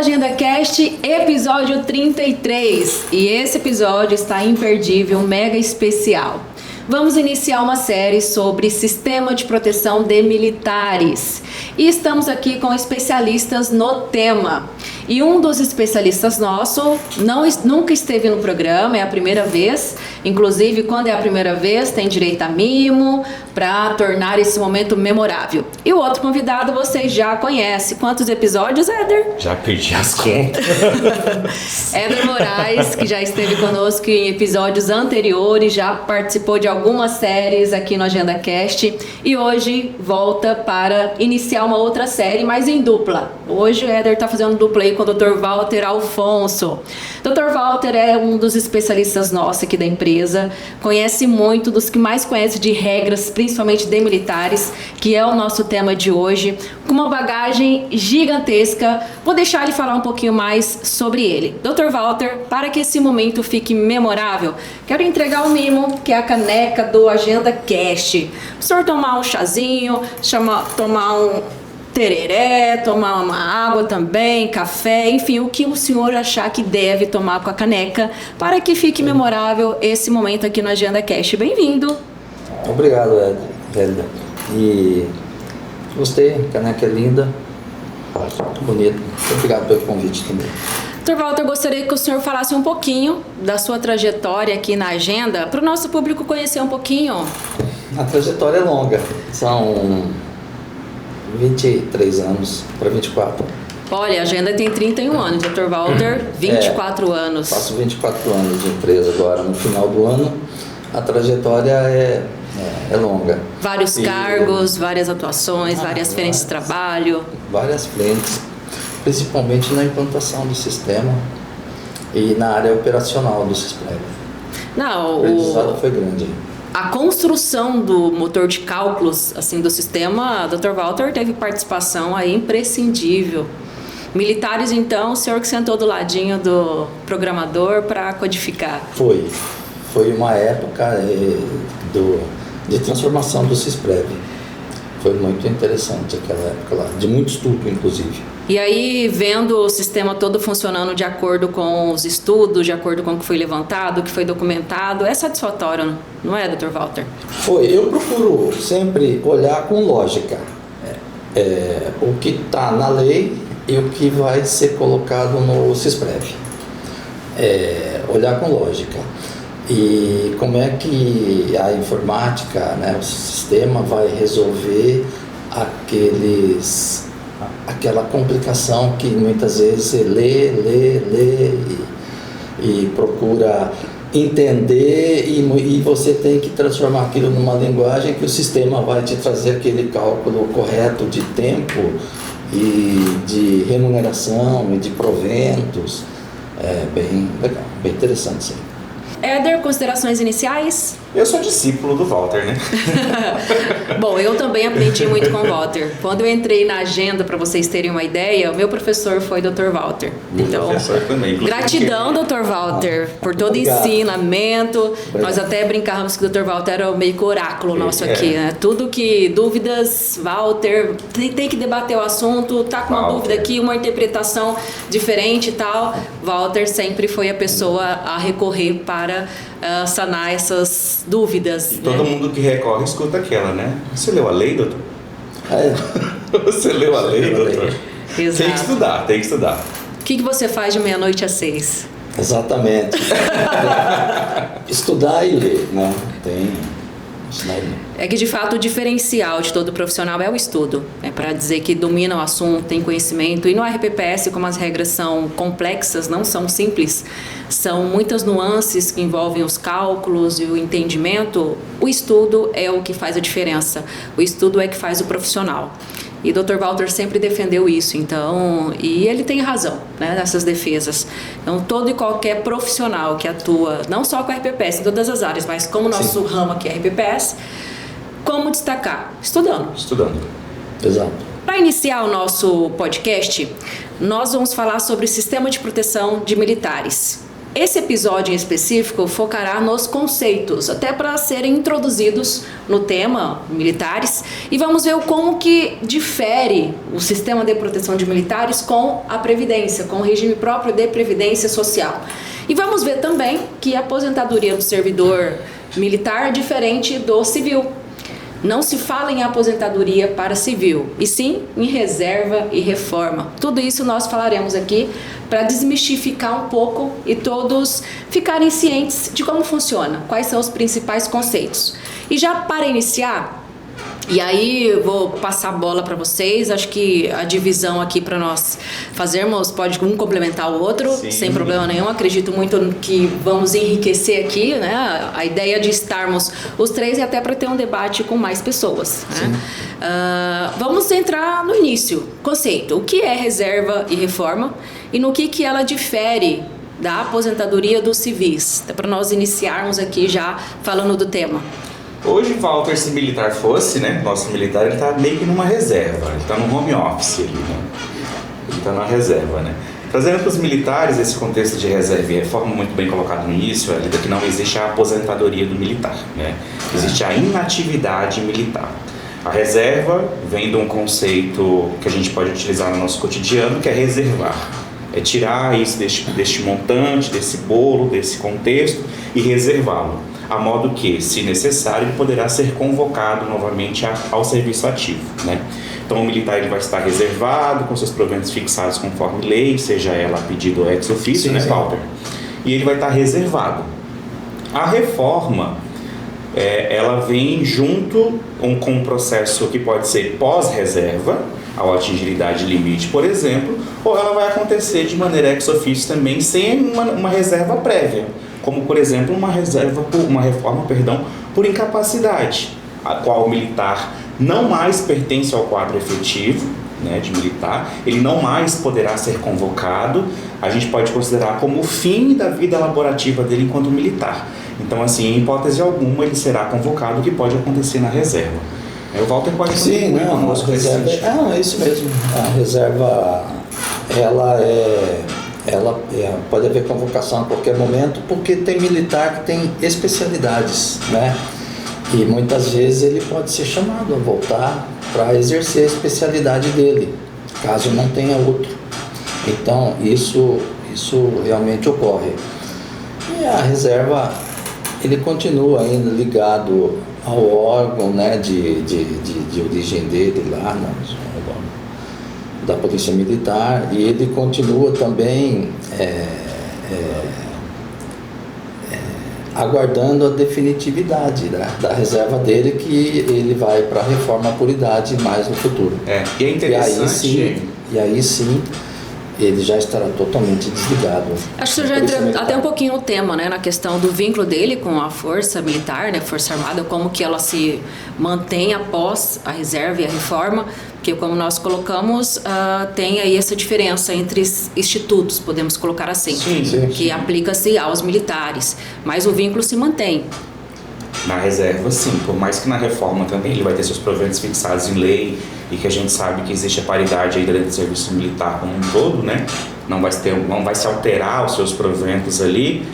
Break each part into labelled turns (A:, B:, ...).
A: Agenda Cast, episódio 33. E esse episódio está imperdível, mega especial. Vamos iniciar uma série sobre sistema de proteção de militares. E estamos aqui com especialistas no tema. E um dos especialistas nosso nunca esteve no programa, é a primeira vez. Inclusive, quando é a primeira vez, tem direito a mimo para tornar esse momento memorável. E o outro convidado vocês já conhecem. Quantos episódios, Éder?
B: Já perdi as contas.
A: Éder Moraes, que já esteve conosco em episódios anteriores, já participou de algumas séries aqui no Agenda Cast e hoje volta para iniciar uma outra série, mas em dupla. Hoje o Éder está fazendo dupla aí com o Dr. Walter Alfonso. Dr. Walter é um dos especialistas nossos aqui da empresa, conhece muito, dos que mais conhece de regras, principalmente de militares, que é o nosso tema de hoje, com uma bagagem gigantesca. Vou deixar ele falar um pouquinho mais sobre ele. Dr. Walter, para que esse momento fique memorável, quero entregar o mimo, que é a caneca do Agenda Cast. O senhor tomar um chazinho, tomar um tereré, tomar uma água também, café, enfim, o que o senhor achar que deve tomar com a caneca para que fique memorável esse momento aqui no Agenda Cast. Bem-vindo!
C: Obrigado, Hélida. E gostei, a caneca é linda, muito bonita. Obrigado pelo convite também.
A: Dr. Walter, eu gostaria que o senhor falasse um pouquinho da sua trajetória aqui na Agenda, para o nosso público conhecer um pouquinho.
C: A trajetória é longa, são 23 anos para 24.
A: Olha, a Agenda tem 31 anos, Dr. Walter, 24 anos.
C: Faço 24 anos de empresa agora, no final do ano. A trajetória é longa.
A: Vários cargos, várias atuações, várias frentes de trabalho.
C: Várias frentes, principalmente na implantação do sistema e na área operacional do sistema.
A: Não,
C: o aprendizado foi grande.
A: A construção do motor de cálculos assim, do sistema, Dr. Walter teve participação aí imprescindível. Militares, então, o senhor que sentou do ladinho do programador para codificar.
C: Foi uma época de transformação do SISPREV. Foi muito interessante aquela época lá, de muito estudo, inclusive.
A: E aí, vendo o sistema todo funcionando de acordo com os estudos, de acordo com o que foi levantado, o que foi documentado, é satisfatório, não é, Dr. Walter?
C: Foi. Eu procuro sempre olhar com lógica o que está na lei e o que vai ser colocado no SISPREV. Olhar com lógica. E como é que a informática, né, o sistema vai resolver aquela complicação que muitas vezes você lê e procura entender e você tem que transformar aquilo numa linguagem que o sistema vai te trazer aquele cálculo correto de tempo e de remuneração e de proventos. É bem legal, bem interessante isso aí.
A: Éder, considerações iniciais?
B: Eu sou discípulo do Walter, né?
A: Bom, eu também aprendi muito com o Walter. Quando eu entrei na Agenda, para vocês terem uma ideia, o meu professor foi Dr. Walter. Então,
B: professor também,
A: gratidão, Dr. Walter, por todo o ensinamento. Nós até brincávamos que o Dr. Walter era o meio que oráculo nosso aqui, né? Tudo que dúvidas, Walter, tem que debater o assunto, tá com uma dúvida aqui, uma interpretação diferente e tal. Walter sempre foi a pessoa a recorrer para sanar essas dúvidas.
B: E todo mundo que recorre escuta aquela, né? Você leu a lei, doutor? Você leu a lei, doutor?
A: Exato.
B: Tem que estudar.
A: O que você faz de meia-noite às 6?
C: Exatamente. Estudar e ler, né?
A: É que de fato o diferencial de todo profissional é o estudo, para dizer que domina o assunto, tem conhecimento. E no RPPS, como as regras são complexas, não são simples, são muitas nuances que envolvem os cálculos e o entendimento, o estudo é o que faz a diferença, o estudo é que faz o profissional. E Dr. Walter sempre defendeu isso, então, e ele tem razão, né, nessas defesas. Então, todo e qualquer profissional que atua, não só com a RPPS, em todas as áreas, mas como o nosso ramo aqui é RPPS, como destacar? Estudando.
C: Exato.
A: Para iniciar o nosso podcast, nós vamos falar sobre o sistema de proteção de militares. Esse episódio em específico focará nos conceitos, até para serem introduzidos no tema militares, e vamos ver como que difere o sistema de proteção de militares com a Previdência, com o regime próprio de Previdência Social. E vamos ver também que a aposentadoria do servidor militar é diferente do civil. Não se fala em aposentadoria para civil, e sim em reserva e reforma. Tudo isso nós falaremos aqui para desmistificar um pouco e todos ficarem cientes de como funciona, quais são os principais conceitos. E já para iniciar, e aí eu vou passar a bola para vocês, acho que a divisão aqui para nós fazermos pode um complementar o outro, sim, sem problema nenhum. Acredito muito que vamos enriquecer aqui, né? A ideia de estarmos os três e até para ter um debate com mais pessoas, né? Vamos entrar no início. Conceito, o que é reserva e reforma e no que ela difere da aposentadoria dos civis, para nós iniciarmos aqui já falando do tema.
B: Hoje, Walter, se militar fosse, né, nosso militar, ele está meio que numa reserva, ele está no home office ali, né? Ele está na reserva, né? Trazendo para os militares esse contexto de reserva e reforma muito bem colocado no início, é que não existe a aposentadoria do militar, né? Existe a inatividade militar. A reserva vem de um conceito que a gente pode utilizar no nosso cotidiano, que é reservar. É tirar isso deste montante, desse bolo, desse contexto e reservá-lo. A modo que, se necessário, ele poderá ser convocado novamente ao serviço ativo, né? Então, o militar ele vai estar reservado, com seus proventos fixados conforme lei, seja ela a pedido ou ex officio, né, Walter? E ele vai estar reservado. A reforma, ela vem junto com um processo que pode ser pós-reserva, ao atingir idade limite, por exemplo, ou ela vai acontecer de maneira ex officio também, sem uma reserva prévia. Como, por exemplo, uma reforma por incapacidade, a qual o militar não mais pertence ao quadro efetivo, né, de militar, ele não mais poderá ser convocado, a gente pode considerar como o fim da vida laborativa dele enquanto militar. Então, assim, em hipótese alguma, ele será convocado, o que pode acontecer na reserva. O Walter pode
C: contribuir conosco. É isso mesmo. A reserva, ela pode haver convocação a qualquer momento, porque tem militar que tem especialidades, né? E muitas vezes ele pode ser chamado a voltar para exercer a especialidade dele, caso não tenha outro. Então, isso realmente ocorre. E a reserva, ele continua ainda ligado ao órgão, né, de origem dele lá, da Polícia Militar, e ele continua também aguardando a definitividade da reserva dele, que ele vai para a reforma por idade mais no futuro.
B: E é interessante.
C: E aí sim ele já estará totalmente desligado.
A: Acho que você já entra até um pouquinho no tema, né, na questão do vínculo dele com a força militar, né, Força Armada, como que ela se mantém após a reserva e a reforma, porque como nós colocamos, tem aí essa diferença entre institutos, podemos colocar assim, que aplica-se aos militares, mas o vínculo se mantém.
B: Na reserva, sim, por mais que na reforma também ele vai ter seus proventos fixados em lei, e que a gente sabe que existe a paridade aí dentro do serviço militar como um todo, né? Não vai se alterar os seus proventos ali.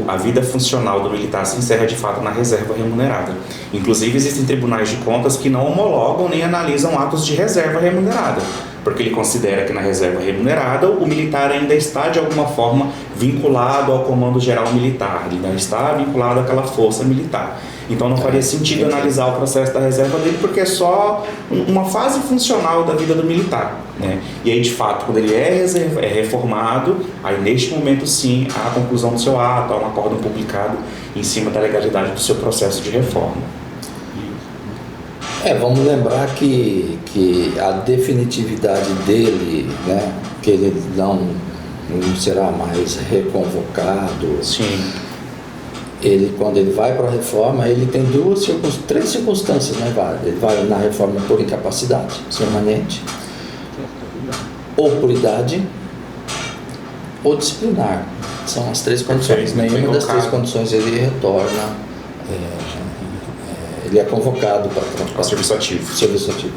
B: A vida funcional do militar se encerra de fato na reserva remunerada. Inclusive existem tribunais de contas que não homologam nem analisam atos de reserva remunerada, porque ele considera que na reserva remunerada o militar ainda está de alguma forma vinculado ao comando geral militar, ele ainda está vinculado àquela força militar. Então não faria sentido analisar o processo da reserva dele, porque é só uma fase funcional da vida do militar, né? E aí, de fato, quando ele é reformado, aí neste momento sim, há a conclusão do seu ato, há um acórdão publicado em cima da legalidade do seu processo de reforma.
C: Vamos lembrar que a definitividade dele, né, que ele não será mais reconvocado.
B: Sim.
C: Ele, quando ele vai para a reforma, ele tem três circunstâncias, né? Ele vai na reforma por incapacidade permanente, ou por idade, ou disciplinar. São as três condições. Nenhuma das três condições ele retorna, ele é convocado para
B: serviço ativo.
C: Serviço ativo.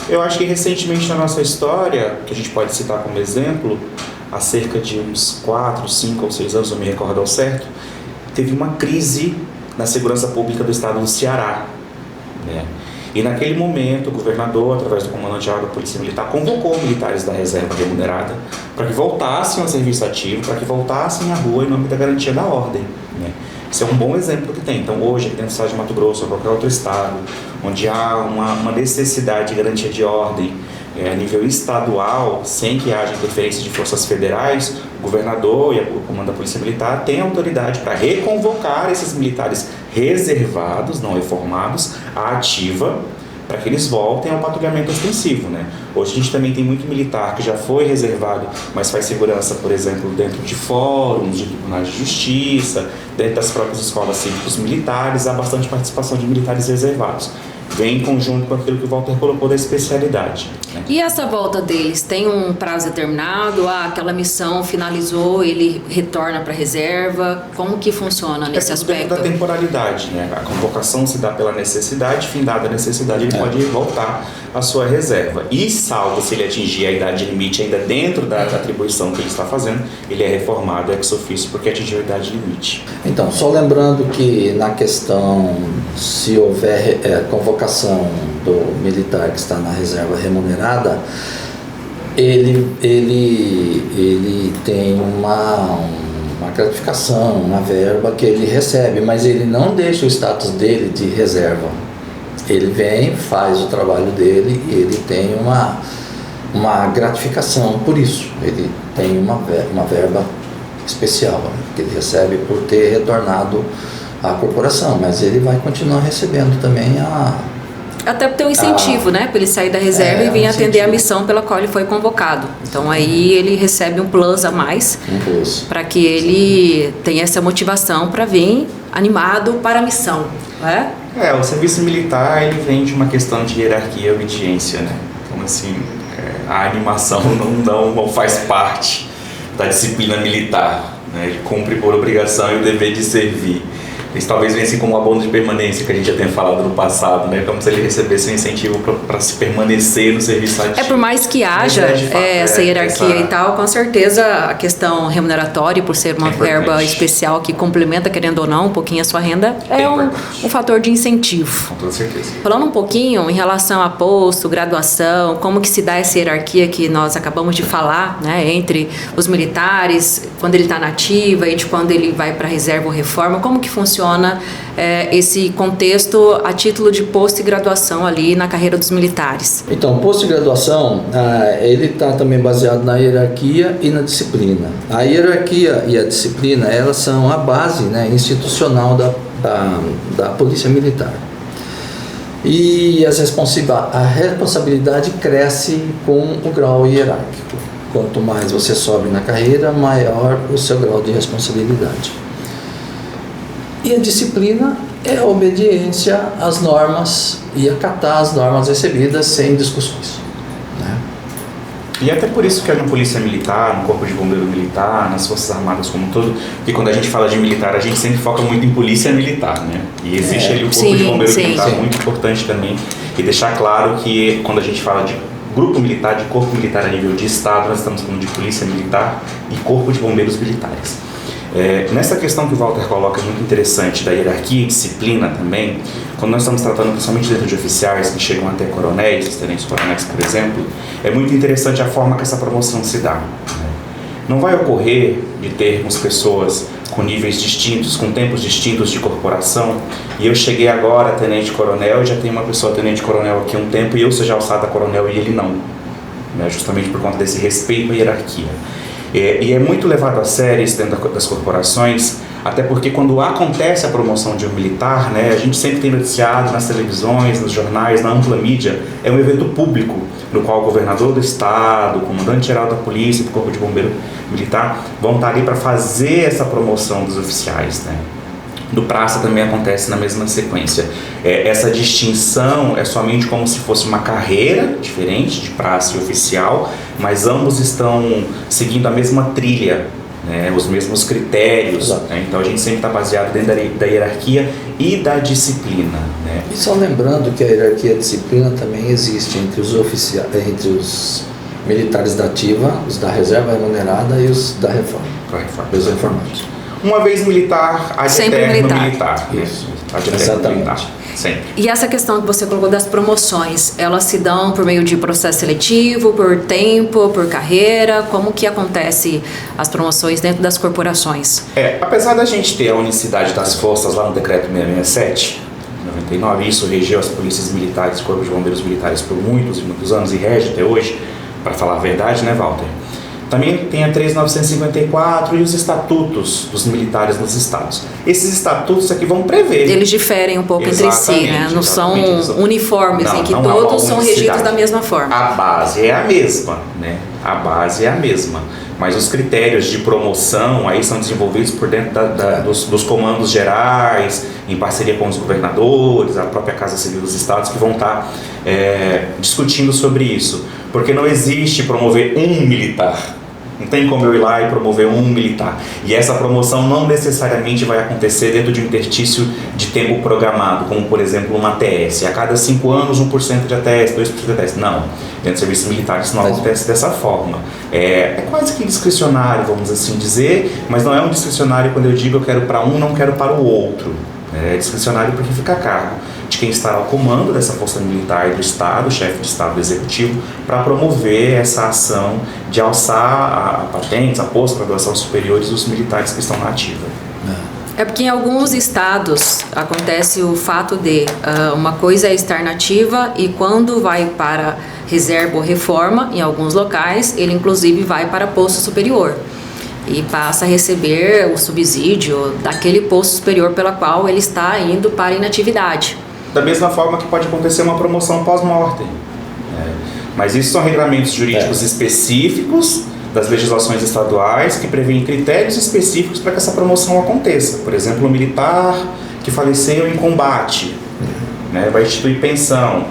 B: Eu acho que recentemente na nossa história, que a gente pode citar como exemplo, há cerca de uns 4, 5 ou 6 anos, não me recordo ao certo, teve uma crise na segurança pública do estado do Ceará, né? E naquele momento o governador, através do comandante-geral da Polícia Militar, convocou militares da reserva remunerada para que voltassem ao serviço ativo, para que voltassem à rua em nome da garantia da ordem, né? Isso é um bom exemplo que tem. Então hoje, aqui dentro do estado de Mato Grosso ou qualquer outro estado, onde há uma necessidade de garantia de ordem a nível estadual, sem que haja interferência de forças federais, o governador e o comando da Polícia Militar têm autoridade para reconvocar esses militares reservados, não reformados, à ativa, para que eles voltem ao patrulhamento ostensivo, né? Hoje a gente também tem muito militar que já foi reservado, mas faz segurança, por exemplo, dentro de fóruns, de tribunais de justiça, dentro das próprias escolas cívicos militares, há bastante participação de militares reservados. Vem em conjunto com aquilo que o Walter colocou da especialidade, né?
A: E essa volta deles tem um prazo determinado? Aquela missão finalizou, ele retorna para a reserva? Como que funciona nesse aspecto?
B: Da temporalidade, né? A convocação se dá pela necessidade, findada a necessidade, ele pode voltar à sua reserva. E salvo se ele atingir a idade limite ainda dentro da atribuição que ele está fazendo, ele é reformado ex officio porque atingiu a idade limite.
C: Então, só lembrando que na questão, se houver convocação do militar que está na reserva remunerada, ele tem uma gratificação, uma verba que ele recebe, mas ele não deixa o status dele de reserva. Ele vem, faz o trabalho dele e ele tem uma gratificação por isso. Ele tem uma verba especial, né, que ele recebe por ter retornado à corporação, mas ele vai continuar recebendo também
A: até por ter um incentivo, né? Para ele sair da reserva e vir atender a missão pela qual ele foi convocado. Então aí ele recebe um plus a mais para que ele tenha essa motivação para vir animado para a missão, né?
B: O serviço militar ele vem de uma questão de hierarquia e obediência, né? Então assim, a animação não faz parte da disciplina militar, né? Ele cumpre por obrigação e o dever de servir. Eles talvez venham como um abono de permanência, que a gente já tem falado no passado, né? Como se ele recebesse um incentivo para se permanecer no serviço ativo.
A: Por mais que haja essa hierarquia e tal, com certeza a questão remuneratória, por ser uma verba especial que complementa, querendo ou não, um pouquinho a sua renda, é um fator de incentivo.
B: Com toda certeza.
A: Falando um pouquinho em relação a posto, graduação, como que se dá essa hierarquia que nós acabamos de falar, né? Entre os militares, quando ele está na ativa e de quando ele vai para a reserva ou reforma, como que funciona esse contexto a título de posto e graduação ali na carreira dos militares?
C: Então, o posto e graduação, ele está também baseado na hierarquia e na disciplina. A hierarquia e a disciplina, elas são a base, né, institucional da Polícia Militar. E a responsabilidade cresce com o grau hierárquico. Quanto mais você sobe na carreira, maior o seu grau de responsabilidade. E a disciplina é a obediência às normas e acatar as normas recebidas sem discussões, né?
B: E até por isso que na Polícia Militar, no Corpo de Bombeiro Militar, nas Forças Armadas como um todo, porque quando a gente fala de militar, a gente sempre foca muito em Polícia Militar, né? E existe ali o Corpo de Bombeiro Militar, muito importante também, e deixar claro que quando a gente fala de Grupo Militar, de Corpo Militar a nível de Estado, nós estamos falando de Polícia Militar e Corpo de Bombeiros Militares. Nessa questão que o Walter coloca, muito interessante, da hierarquia e disciplina também, quando nós estamos tratando principalmente dentro de oficiais que chegam até coronéis, tenentes coronéis, por exemplo, é muito interessante a forma que essa promoção se dá, né? Não vai ocorrer de termos pessoas com níveis distintos, com tempos distintos de corporação, e eu cheguei agora tenente coronel e já tem uma pessoa tenente coronel aqui há um tempo e eu seja alçada a coronel e ele não, né? Justamente por conta desse respeito à hierarquia. E é muito levado a sério isso dentro das corporações, até porque quando acontece a promoção de um militar, né, a gente sempre tem noticiado nas televisões, nos jornais, na ampla mídia, é um evento público, no qual o governador do estado, o comandante-geral da polícia, do Corpo de Bombeiro Militar, vão estar ali para fazer essa promoção dos oficiais, né? Do praça também acontece na mesma sequência. Essa distinção é somente como se fosse uma carreira diferente de praça e oficial, mas ambos estão seguindo a mesma trilha, né, os mesmos critérios, né? Então a gente sempre está baseado dentro da hierarquia e da disciplina, né?
C: E só lembrando que a hierarquia e a disciplina também existe entre os oficiais, entre os militares da ativa, os da reserva remunerada e os da reforma. Os reformados.
B: Uma vez militar, ad
A: sempre
B: eterno militar.
C: Isso.
B: Ad eterno
C: Exatamente.
B: militar. Sempre.
A: E essa questão que você colocou das promoções, elas se dão por meio de processo seletivo, por tempo, por carreira? Como que acontece as promoções dentro das corporações?
B: Apesar da gente ter a unicidade das forças lá no decreto 667, 99, isso regeu as polícias militares, corpos de bombeiros militares por muitos e muitos anos e rege até hoje, para falar a verdade, né, Walter? Também tem a 3.954 e os estatutos dos militares nos estados. Esses estatutos aqui vão prever.
A: Eles diferem um pouco entre si, né? Não são uniformes, em que
B: não
A: todos
B: há uma
A: são regidos
B: unicidade.
A: da mesma forma.
B: A base é a mesma, né? A base é a mesma. Mas os critérios de promoção aí são desenvolvidos por dentro dos comandos gerais, em parceria com os governadores, a própria Casa Civil dos Estados, que vão estar discutindo sobre isso. Porque não existe promover um militar. Não tem como eu ir lá e promover um militar. E essa promoção não necessariamente vai acontecer dentro de um interstício de tempo programado, como por exemplo uma ATS. A cada 5 anos, 1% de ATS, 2% de ATS. Não. Dentro do serviço militar isso não acontece dessa forma. É quase que discricionário, vamos assim dizer, mas não é um discricionário quando eu digo eu quero para um, não quero para o outro. É discricionário porque fica a cargo de quem está ao comando dessa força militar do Estado, chefe de Estado do Executivo, para promover essa ação de alçar a patentes, a pós-graduação superiores dos militares que estão na ativa.
A: É porque em alguns estados acontece o fato de uma coisa é estar na ativa e quando vai para reserva ou reforma, em alguns locais, ele inclusive vai para posto superior e passa a receber o subsídio daquele posto superior pela qual ele está indo para a inatividade.
B: Da mesma forma que pode acontecer uma promoção pós-mortem. Mas isso são regramentos jurídicos específicos das legislações estaduais que prevêem critérios específicos para que essa promoção aconteça. Por exemplo, o militar que faleceu em combate, né, vai instituir pensão.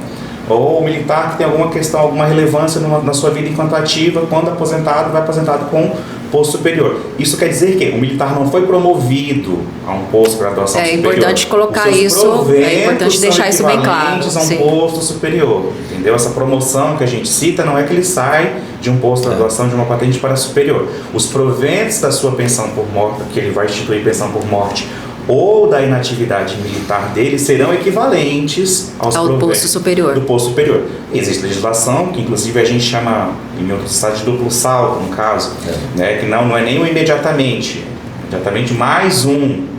B: Ou o militar que tem alguma questão, alguma relevância na sua vida enquanto ativa, quando aposentado, vai aposentado com posto superior. Isso quer dizer que o militar não foi promovido a um posto de graduação superior.
A: É importante colocar isso, é importante deixar isso bem claro.
B: A um posto superior, entendeu? Essa promoção que a gente cita não é que ele sai de um posto de graduação de uma patente para superior. Os proventos da sua pensão por morte, que ele vai instituir pensão por morte, ou da inatividade militar dele serão equivalentes ao
A: posto superior.
B: Do posto superior. Existe legislação, que inclusive a gente chama, em outros estados, de duplo salto, no caso, né, que não é nem o imediatamente mais um.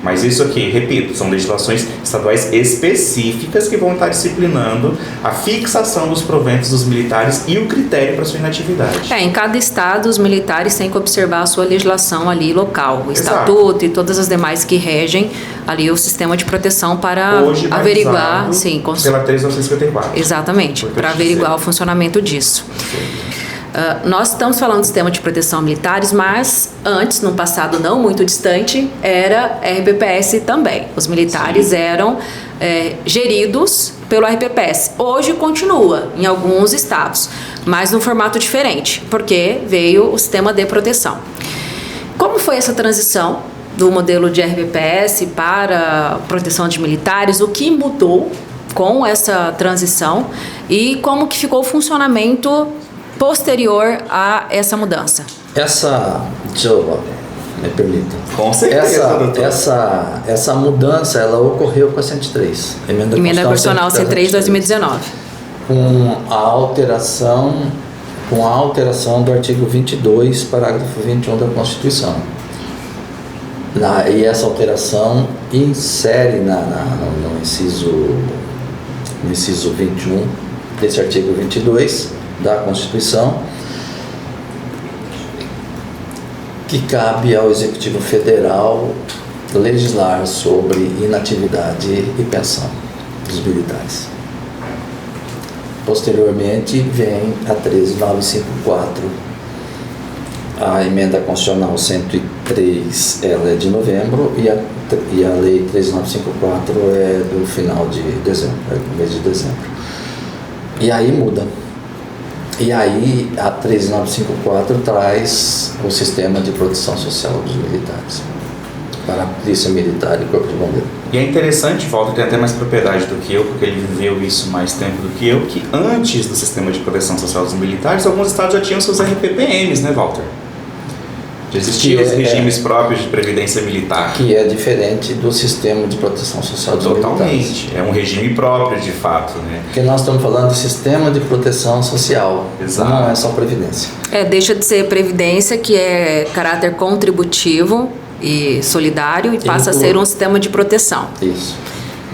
B: Mas isso aqui, repito, são legislações estaduais específicas que vão estar disciplinando a fixação dos proventos dos militares e o critério para sua inatividade.
A: Em cada estado, os militares têm que observar a sua legislação ali local, o estatuto e todas as demais que regem ali o sistema de proteção para
B: hoje
A: averiguar...
B: Sim, pela 3.954.
A: Exatamente, para averiguar o funcionamento disso. Nós estamos falando do sistema de proteção militares, mas antes, num passado não muito distante, era RPPS também. Os militares eram geridos pelo RPPS. Hoje continua em alguns estados, mas num formato diferente, porque veio o sistema de proteção. Como foi essa transição do modelo de RPPS para proteção de militares? O que mudou com essa transição e como que ficou o funcionamento posterior a essa mudança?
C: Me permita.
B: Com certeza,
C: essa mudança, ela ocorreu com a 103.
A: Emenda Constitucional 103 de 2019.
C: Com a alteração do artigo 22, parágrafo 21 da Constituição. E essa alteração insere no inciso 21 desse artigo 22 da Constituição, que cabe ao Executivo Federal legislar sobre inatividade e pensão dos militares. Posteriormente vem a 13954, a emenda constitucional 103, ela é de novembro, e a lei 13954 é do final de dezembro, é do mês de dezembro. E aí muda. E aí a 13954 traz o sistema de proteção social dos militares. para a Polícia Militar e Corpo de Bombeiro.
B: E é interessante, Walter tem até mais propriedade do que eu, porque ele viveu isso mais tempo do que eu, que antes do sistema de proteção social dos militares, alguns estados já tinham seus RPPMs, né, Walter? Já existiam os regimes próprios de previdência militar.
C: Que é diferente do sistema de proteção social dos militares.
B: Totalmente. É um regime próprio, de fato, né?
C: Porque nós estamos falando de sistema de proteção social.
B: Exato.
C: Não é só previdência.
A: Deixa de ser previdência, que é caráter contributivo e solidário, e passa a ser um sistema de proteção.
C: Isso.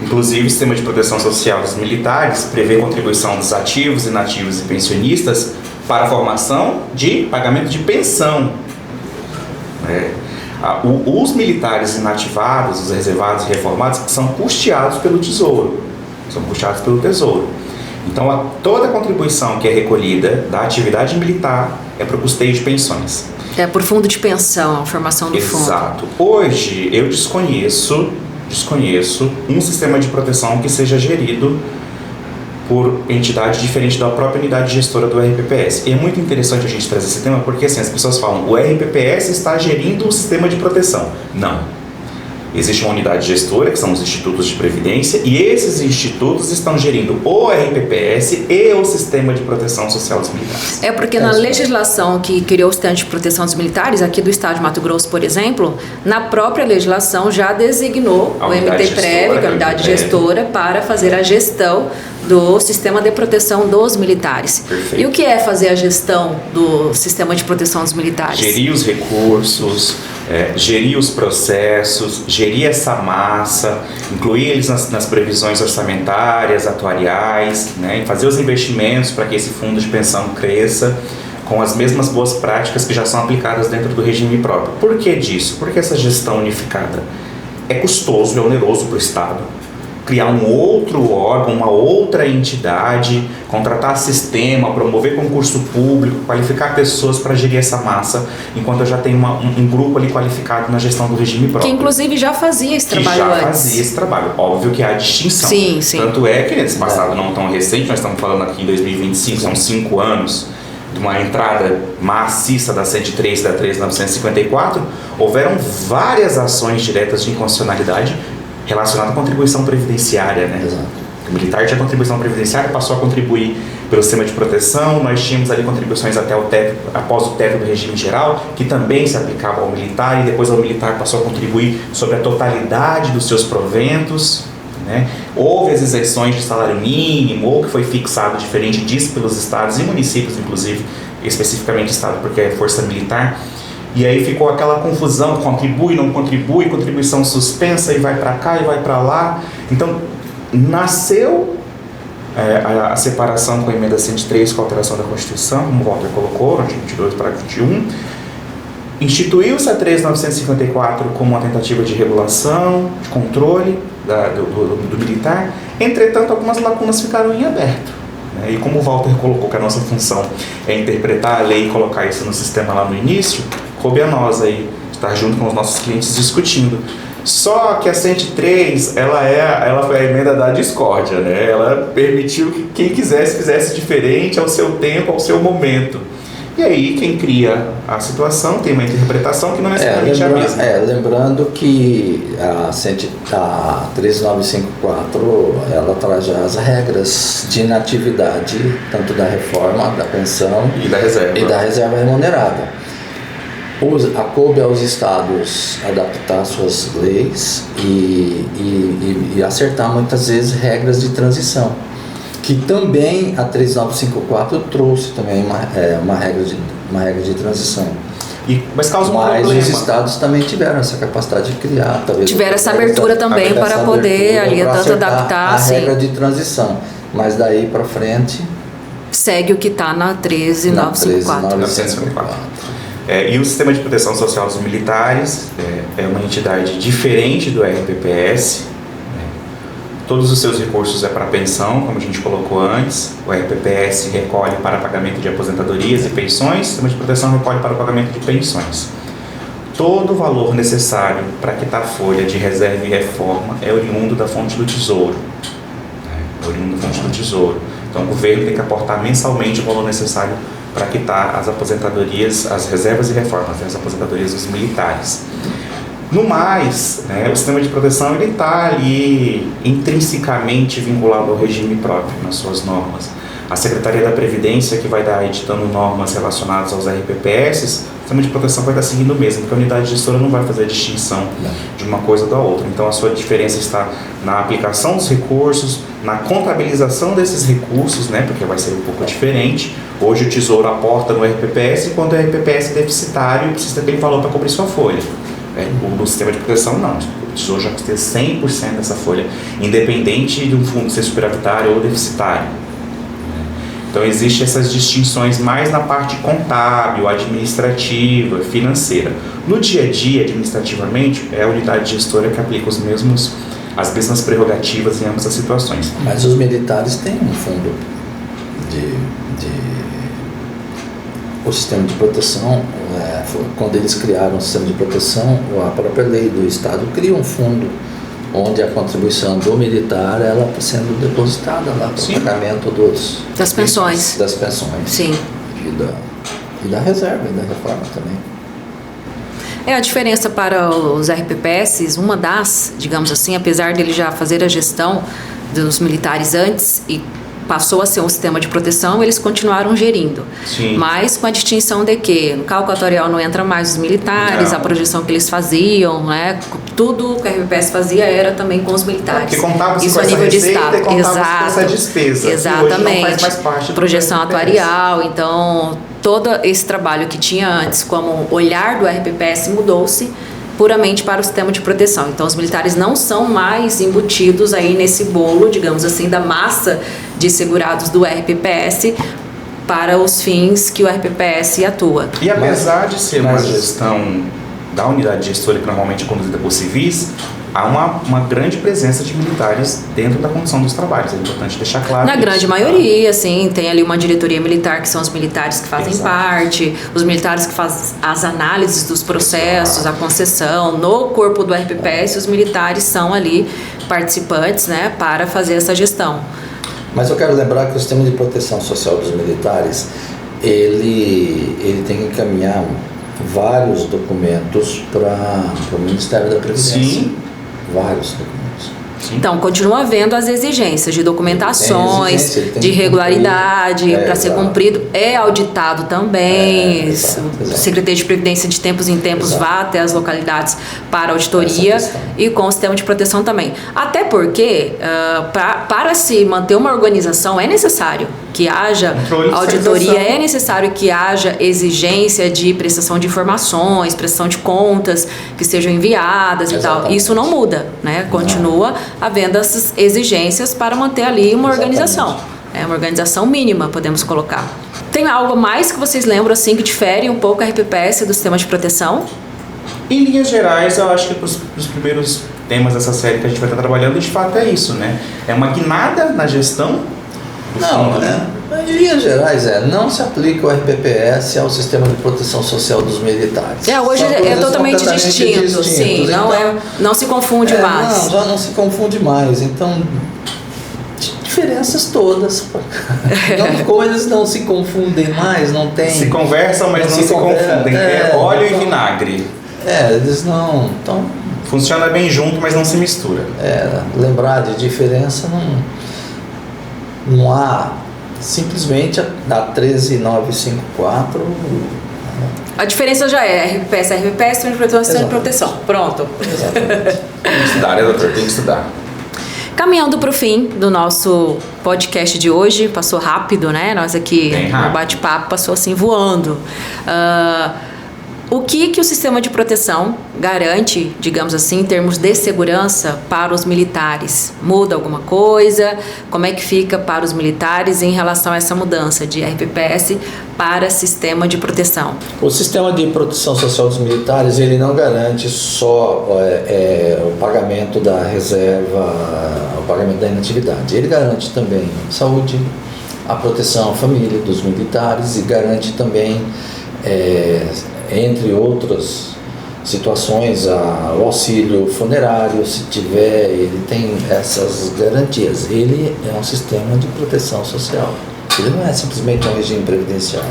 B: Inclusive, o sistema de proteção social dos militares prevê contribuição dos ativos, inativos e pensionistas para a formação de pagamento de pensão. Os militares inativados, os reservados e reformados, são custeados pelo Tesouro. Então, toda a contribuição que é recolhida da atividade militar é para o custeio de pensões.
A: É por fundo de pensão, a formação do fundo.
B: Exato. Hoje, eu desconheço um sistema de proteção que seja gerido por entidade diferente da própria unidade gestora do RPPS. E é muito interessante a gente trazer esse tema, porque assim, as pessoas falam, o RPPS está gerindo o sistema de proteção. Não. Existe uma unidade gestora, que são os institutos de previdência, e esses institutos estão gerindo o RPPS e o sistema de proteção social dos militares.
A: Porque na legislação que criou o sistema de proteção dos militares, aqui do estado de Mato Grosso, por exemplo, na própria legislação já designou o MT-Prev, que é a unidade gestora, para fazer a gestão do sistema de proteção dos militares.
B: Perfeito.
A: E o que é fazer a gestão do sistema de proteção dos militares?
B: Gerir os recursos, gerir os processos, gerir essa massa, incluir eles nas previsões orçamentárias, atuariais, né, e fazer os investimentos para que esse fundo de pensão cresça com as mesmas boas práticas que já são aplicadas dentro do regime próprio. Por que disso? Porque essa gestão unificada é custoso, é oneroso para o Estado. Criar um outro órgão, uma outra entidade, contratar sistema, promover concurso público, qualificar pessoas para gerir essa massa, enquanto eu já tenho um grupo ali qualificado na gestão do regime próprio.
A: Que inclusive já fazia esse trabalho antes.
B: Fazia esse trabalho. Óbvio que há distinção.
A: Sim.
B: Tanto é que nesse passado não tão recente, nós estamos falando aqui em 2025, são 5 anos, de uma entrada maciça da 103 e da 13954, houveram várias ações diretas de inconstitucionalidade relacionada à contribuição previdenciária, né?
C: Exato.
B: O militar tinha contribuição previdenciária, passou a contribuir pelo sistema de proteção, nós tínhamos ali contribuições até o teto, após o teto do regime geral, que também se aplicava ao militar, e depois o militar passou a contribuir sobre a totalidade dos seus proventos, né? Houve as isenções de salário mínimo, ou que foi fixado diferente disso pelos estados e municípios, inclusive, especificamente estado, porque é força militar. E aí ficou aquela confusão, contribui, não contribui, contribuição suspensa e vai para cá e vai para lá. Então, nasceu a separação com a emenda 103 com a alteração da Constituição, como o Walter colocou, artigo 22, parágrafo 21. Instituiu-se a 3.954 como uma tentativa de regulação, de controle do militar. Entretanto, algumas lacunas ficaram em aberto. E como o Walter colocou que a nossa função é interpretar a lei e colocar isso no sistema lá no início, coube a nós aí estar junto com os nossos clientes discutindo. Só que a 103, ela foi a emenda da discórdia, né? Ela permitiu que quem quisesse fizesse diferente ao seu tempo, ao seu momento. E aí quem cria a situação tem uma interpretação que não necessariamente é a mesma.
C: Lembrando que a 13954, ela traz já as regras de inatividade, tanto da reforma, da pensão
B: e da
C: reserva remunerada. Coube aos estados adaptar suas leis e acertar muitas vezes regras de transição, que também a 3954 trouxe também uma regra de transição.
B: Mas causa um problema.
C: Mas os estados também tiveram essa capacidade de criar, talvez.
A: Tiveram essa abertura também para poder ali tanto adaptar
C: a regra de transição. Mas daí para frente
A: segue o que está na 13954.
B: E o sistema de proteção social dos militares é uma entidade diferente do RPPS. Todos os seus recursos é para pensão, como a gente colocou antes. O RPPS recolhe para pagamento de aposentadorias e pensões, o sistema de proteção recolhe para o pagamento de pensões. Todo o valor necessário para quitar a folha de reserva e reforma é oriundo da fonte do Tesouro. Então o governo tem que aportar mensalmente o valor necessário para quitar as aposentadorias, as reservas e reformas, as aposentadorias dos militares. No mais, né, o sistema de proteção ele está ali intrinsecamente vinculado ao regime próprio, nas suas normas. A Secretaria da Previdência, que vai estar editando normas relacionadas aos RPPS, o sistema de proteção vai estar seguindo o mesmo, porque a unidade gestora não vai fazer a distinção de uma coisa da outra. Então, a sua diferença está na aplicação dos recursos, na contabilização desses recursos, né, porque vai ser um pouco diferente. Hoje, o Tesouro aporta no RPPS, enquanto o RPPS é deficitário e precisa ter aquele valor para cobrir sua folha. No sistema de proteção, não. O Tesouro já tem 100% dessa folha, independente de um fundo ser superavitário ou deficitário. Então, existem essas distinções mais na parte contábil, administrativa, financeira. No dia a dia, administrativamente, é a unidade gestora que aplica as mesmas prerrogativas em ambas as situações.
C: Mas os militares têm um fundo o sistema de proteção, quando eles criaram o sistema de proteção, a própria lei do Estado cria um fundo onde a contribuição do militar ela está sendo depositada lá para o pagamento
A: das pensões.
C: Das pensões.
A: Sim.
C: E da reserva, e da reforma também.
A: A diferença para os RPPS, uma das, digamos assim, apesar dele já fazer a gestão dos militares antes e passou a ser um sistema de proteção, eles continuaram gerindo.
B: Sim.
A: Mas com a distinção de que no cálculo atuarial não entra mais os militares, a projeção que eles faziam, né? Tudo que a RPPS fazia era também com os militares.
B: Porque contava-se
A: isso
B: com
A: a nível de
B: receita
A: Estado.
B: E contava-se com essa despesa.
A: Exatamente.
B: Que hoje não faz mais parte do
A: projeção
B: RPPS.
A: atuarial, então todo esse trabalho que tinha antes como olhar do RPPS mudou-se puramente para o sistema de proteção. Então, os militares não são mais embutidos aí nesse bolo, digamos assim, da massa de segurados do RPPS para os fins que o RPPS atua.
B: E apesar de ser uma gestão da unidade gestora que normalmente é conduzida por civis, há uma grande presença de militares dentro da condução dos trabalhos. É importante deixar claro.
A: Na grande maioria, sim. Tem ali uma diretoria militar, que são os militares que fazem parte, os militares que fazem as análises dos processos, a concessão. No corpo do RPPS, os militares são ali participantes, né, para fazer essa gestão.
C: Mas eu quero lembrar que o sistema de proteção social dos militares, ele tem que encaminhar vários documentos para o Ministério da Previdência.
B: Sim.
C: Vários documentos.
B: Sim.
A: Então, continua havendo as exigências de documentações, de regularidade para ser cumprido. É auditado também. O Secretaria de Previdência, de tempos em tempos, vá até as localidades para auditoria e com o sistema de proteção também. Até porque, para se manter uma organização, é necessário que haja auditoria, é necessário que haja exigência de prestação de informações, prestação de contas que sejam enviadas e tal. Isso não muda, né? Continua havendo essas exigências para manter ali uma organização. É uma organização mínima, podemos colocar. Tem algo mais que vocês lembram assim que difere um pouco a RPPS do sistema de proteção?
B: Em linhas gerais, eu acho que os primeiros temas dessa série que a gente vai estar trabalhando, de fato, é isso, né? É uma guinada na gestão.
C: Não, né? Em linhas gerais, não se aplica o RPPS ao sistema de proteção social dos militares.
A: Hoje é totalmente distinto, sim, então, não se confunde mais.
C: Não, já não se confunde mais, então diferenças todas. Como eles não se confundem mais, não tem...
B: Se conversam, mas não se confundem. É óleo e vinagre.
C: Eles não... Então,
B: funciona bem junto, mas não se mistura.
C: Lembrar de diferença não há... Simplesmente a 13954.
A: A diferença já é RPPS, sistema de proteção e sistema de proteção. Pronto.
C: Exatamente.
B: Tem que estudar, né, doutor? Tem que estudar.
A: Caminhando para o fim do nosso podcast de hoje, passou rápido, né? Nós aqui no bate-papo passou assim voando. O que o sistema de proteção garante, digamos assim, em termos de segurança para os militares? Muda alguma coisa? Como é que fica para os militares em relação a essa mudança de RPPS para sistema de proteção?
C: O sistema de proteção social dos militares, ele não garante só o pagamento da reserva, o pagamento da inatividade. Ele garante também saúde, a proteção à família dos militares e garante também... entre outras situações, o auxílio funerário, se tiver, ele tem essas garantias. Ele é um sistema de proteção social. Ele não é simplesmente um regime previdenciário.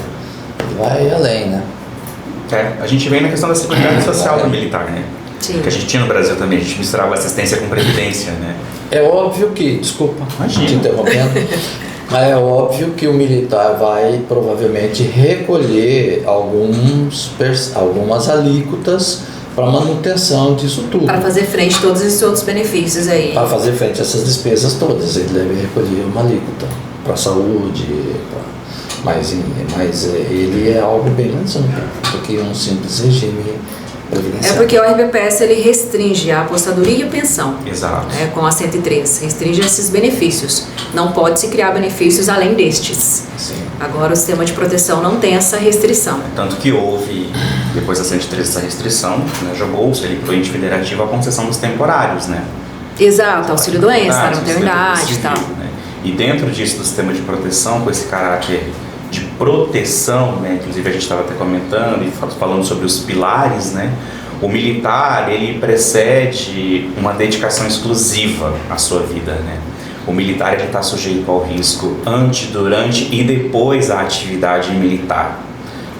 C: Ele vai além, né?
B: A gente vem na questão da seguridade social do militar, né?
A: Sim.
B: Que a gente tinha no Brasil também, a gente misturava assistência com previdência, né?
C: É óbvio que, desculpa,
B: Imagina.
C: te interrompendo, mas é óbvio que o militar vai provavelmente recolher algumas alíquotas para manutenção disso tudo.
A: Para fazer frente a todos esses outros benefícios aí.
C: Para fazer frente a essas despesas todas, ele deve recolher uma alíquota para a saúde, mas ele é algo bem mais amplo do que um simples regime previdenciário.
A: É porque o RBPS ele restringe a apostadoria e a pensão.
B: Exato.
A: Com a 103, restringe esses benefícios. Não pode se criar benefícios além destes.
C: Sim.
A: Agora o sistema de proteção não tem essa restrição.
B: Tanto que houve, depois da 103, essa restrição, né, jogou-se ali para o ente federativo a concessão dos temporários, né?
A: Exato, auxílio-doença, maternidade e tal.
B: Né? E dentro disso do sistema de proteção, com esse caráter de proteção, né? Inclusive a gente estava até comentando e falando sobre os pilares, né? O militar, ele precede uma dedicação exclusiva à sua vida, né? O militar, ele está sujeito ao risco antes, durante e depois da atividade militar,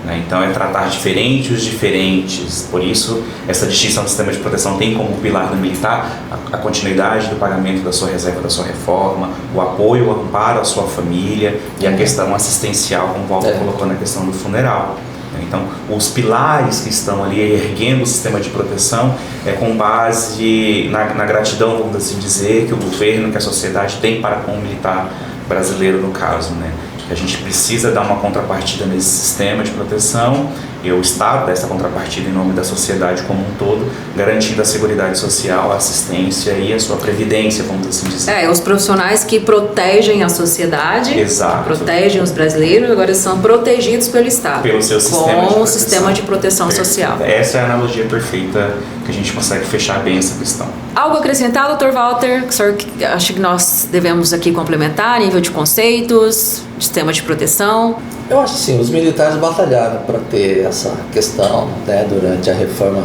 B: né? Então é tratar diferente os diferentes. Por isso essa distinção do sistema de proteção tem como pilar do militar a continuidade do pagamento da sua reserva, da sua reforma, o apoio, o amparo à sua família e a questão assistencial, como o Walter colocou na questão do funeral. Então, os pilares que estão ali erguendo o sistema de proteção é com base na gratidão, vamos assim dizer, que o governo, que a sociedade tem para com o militar brasileiro, no caso, né? Que a gente precisa dar uma contrapartida nesse sistema de proteção, e o Estado dá essa contrapartida em nome da sociedade como um todo, garantindo a seguridade social, a assistência e a sua previdência, vamos assim dizer.
A: Os profissionais que protegem a sociedade,
B: Exato.
A: protegem os brasileiros, agora são protegidos pelo Estado.
B: Pelo seu sistema de
A: com
B: proteção.
A: o sistema de proteção social.
B: Essa é a analogia perfeita que a gente consegue fechar bem essa questão.
A: Algo a acrescentar, Dr. Walter? Que o senhor acha que nós devemos aqui complementar, nível de conceitos, sistema de proteção?
C: Eu acho assim, os militares batalharam para ter essa questão, né, durante a reforma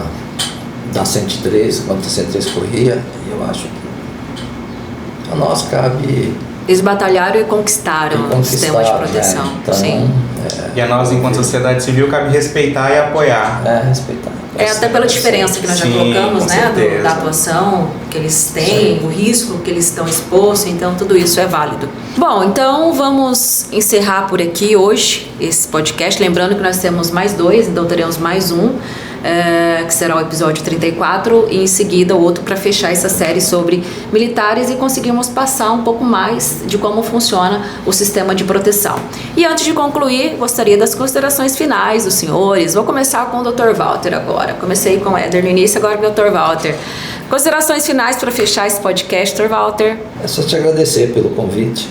C: da 103, quando a 103 corria, e eu acho que a nós cabe...
A: Eles batalharam e conquistaram o sistema de proteção.
C: Né? Então,
A: sim.
B: E a nós, enquanto sociedade civil, cabe respeitar e apoiar.
C: Respeitar.
A: Até pela diferença que nós já colocamos, né, da atuação que eles têm, o risco que eles estão expostos, então tudo isso é válido. Bom, então vamos encerrar por aqui hoje esse podcast, lembrando que nós temos mais 2, então teremos mais um, que será o episódio 34, e em seguida o outro para fechar essa série sobre militares e conseguirmos passar um pouco mais de como funciona o sistema de proteção. E antes de concluir, gostaria das considerações finais dos senhores. Vou começar com o Dr. Walter agora. Comecei com o Éder no início, agora com o Dr. Walter. Considerações finais para fechar esse podcast, Dr. Walter?
C: É só te agradecer pelo convite.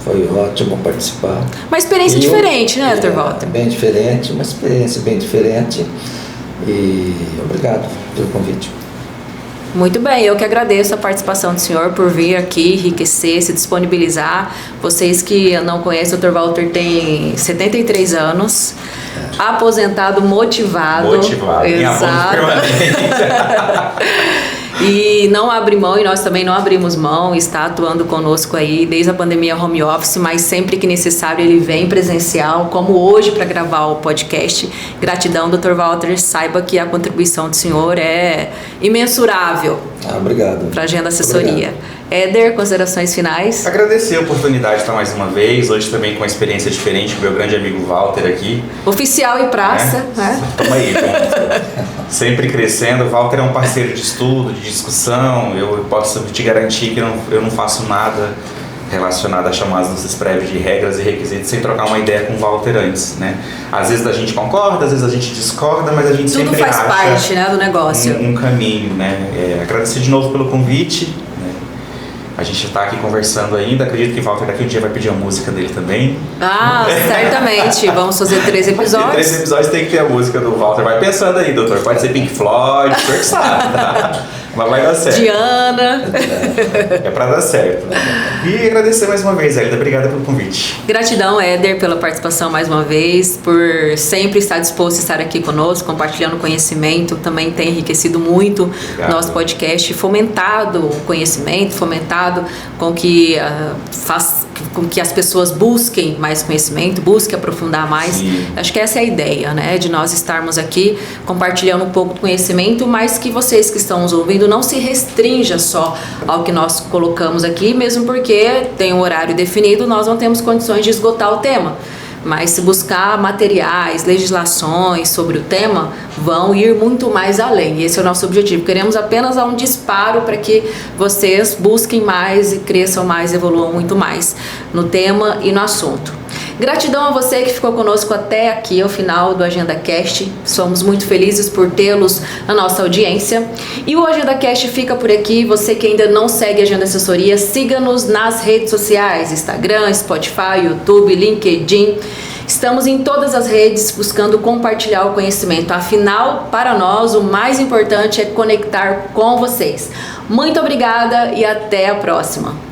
C: Foi ótimo participar.
A: Uma experiência diferente, né, Dr. Walter?
C: Bem diferente, uma experiência bem diferente. E obrigado pelo convite.
A: Muito bem, eu que agradeço a participação do senhor por vir aqui, enriquecer, se disponibilizar. Vocês que não conhecem, o Dr. Walter tem 73 anos, aposentado, motivado.
B: Exato.
A: E não abre mão, e nós também não abrimos mão, está atuando conosco aí desde a pandemia home office, mas sempre que necessário ele vem presencial, como hoje para gravar o podcast. Gratidão, Dr. Walter, saiba que a contribuição do senhor é imensurável.
C: Obrigado.
A: Para a Agenda Assessoria. Obrigado. Éder, considerações finais?
B: Agradecer a oportunidade de estar mais uma vez, hoje também com uma experiência diferente com o meu grande amigo Walter aqui.
A: Oficial e praça, né?
B: Estamos aí, sempre crescendo. O Walter é um parceiro de estudo, de discussão. Eu posso te garantir que eu não faço nada relacionado a chamadas do CISPREV de regras e requisitos sem trocar uma ideia com o Walter antes, né? Às vezes a gente concorda, às vezes a gente discorda, mas a gente
A: tudo
B: sempre
A: faz parte, né, do negócio.
B: Um caminho, né? Agradecer de novo pelo convite. A gente está aqui conversando ainda, acredito que o Walter daqui um dia vai pedir a música dele também.
A: Certamente, vamos fazer 3 episódios.
B: 3 episódios tem que ter a música do Walter. Vai pensando aí, doutor, pode ser Pink Floyd, o senhor que sabe, tá? Mas vai dar certo.
A: Diana.
B: É pra dar certo. E agradecer mais uma vez, Hélida, obrigada pelo convite.
A: Gratidão, Éder, pela participação mais uma vez, por sempre estar disposto a estar aqui conosco, compartilhando conhecimento, também tem enriquecido muito o nosso podcast, fomentado o conhecimento, fomentado com que com que as pessoas busquem mais conhecimento, busquem aprofundar mais.
B: Sim.
A: Acho que essa é a ideia, né? De nós estarmos aqui compartilhando um pouco do conhecimento, mas que vocês que estão nos ouvindo não se restrinja só ao que nós colocamos aqui, mesmo porque tem um horário definido, nós não temos condições de esgotar o tema. Mas se buscar materiais, legislações sobre o tema, vão ir muito mais além. Esse é o nosso objetivo. Queremos apenas dar um disparo para que vocês busquem mais e cresçam mais, evoluam muito mais no tema e no assunto. Gratidão a você que ficou conosco até aqui, ao final do Agenda Cast. Somos muito felizes por tê-los na nossa audiência. E o Agenda Cast fica por aqui. Você que ainda não segue a Agenda Assessoria, siga-nos nas redes sociais, Instagram, Spotify, YouTube, LinkedIn. Estamos em todas as redes buscando compartilhar o conhecimento. Afinal, para nós, o mais importante é conectar com vocês. Muito obrigada e até a próxima.